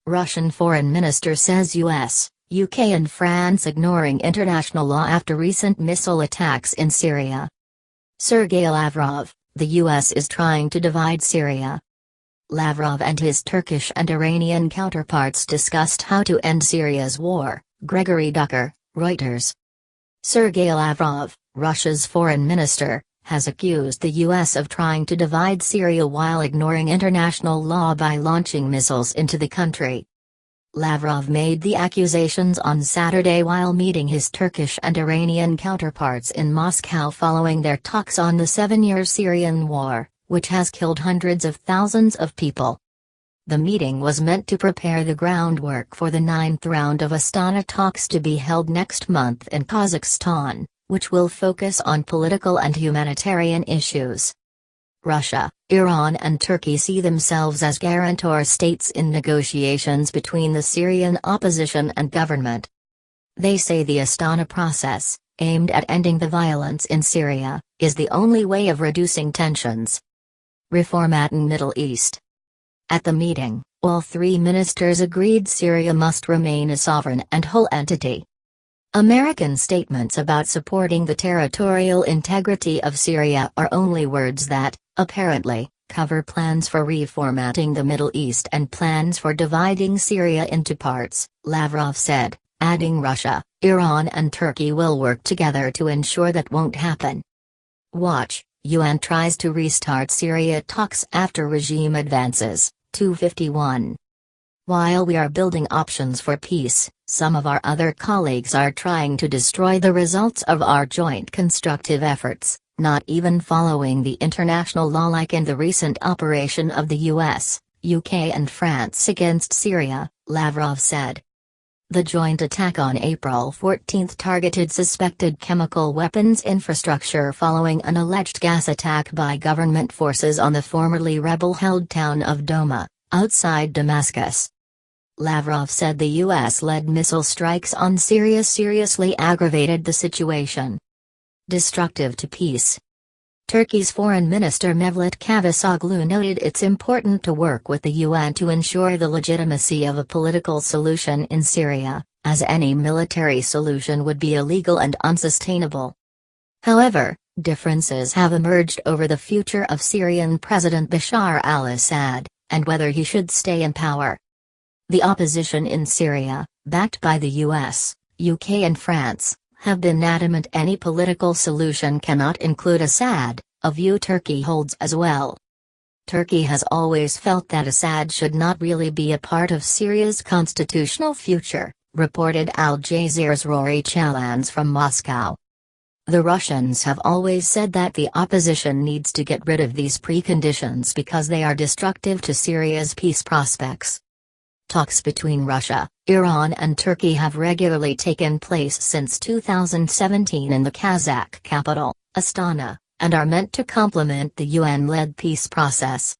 Russian foreign minister says US, UK and France ignoring international law after recent missile attacks in Syria. Sergey Lavrov, the US is trying to divide Syria. Lavrov and his Turkish and Iranian counterparts discussed how to end Syria's war, Gregory Ducker, Reuters. Sergey Lavrov, Russia's foreign minister, has accused the US of trying to divide Syria while ignoring international law by launching missiles into the country. Lavrov made the accusations on Saturday while meeting his Turkish and Iranian counterparts in Moscow following their talks on the 7-year Syrian war, which has killed hundreds of thousands of people. The meeting was meant to prepare the groundwork for the 9th round of Astana talks to be held next month in Kazakhstan, which will focus on political and humanitarian issues. Russia, Iran and Turkey see themselves as guarantor states in negotiations between the Syrian opposition and government. They say the Astana process, aimed at ending the violence in Syria, is the only way of reducing tensions. Reformat in Middle East. At the meeting, all three ministers agreed Syria must remain a sovereign and whole entity. American statements about supporting the territorial integrity of Syria are only words that, apparently, cover plans for reformatting the Middle East and plans for dividing Syria into parts, Lavrov said, adding Russia, Iran and Turkey will work together to ensure that won't happen. Watch, UN tries to restart Syria talks after regime advances, 251. While we are building options for peace, some of our other colleagues are trying to destroy the results of our joint constructive efforts, not even following the international law like in the recent operation of the US, UK and France against Syria, Lavrov said. The joint attack on April 14 targeted suspected chemical weapons infrastructure following an alleged gas attack by government forces on the formerly rebel-held town of Douma, outside Damascus. Lavrov said the US-led missile strikes on Syria seriously aggravated the situation. Destructive to peace. Turkey's Foreign Minister Mevlut Cavusoglu noted it's important to work with the UN to ensure the legitimacy of a political solution in Syria, as any military solution would be illegal and unsustainable. However, differences have emerged over the future of Syrian President Bashar al-Assad, and whether he should stay in power. The opposition in Syria, backed by the US, UK and France, have been adamant any political solution cannot include Assad, a view Turkey holds as well. Turkey has always felt that Assad should not really be a part of Syria's constitutional future, reported Al Jazeera's Rory Chalans from Moscow. The Russians have always said that the opposition needs to get rid of these preconditions because they are destructive to Syria's peace prospects. Talks between Russia, Iran and Turkey have regularly taken place since 2017 in the Kazakh capital, Astana, and are meant to complement the UN-led peace process.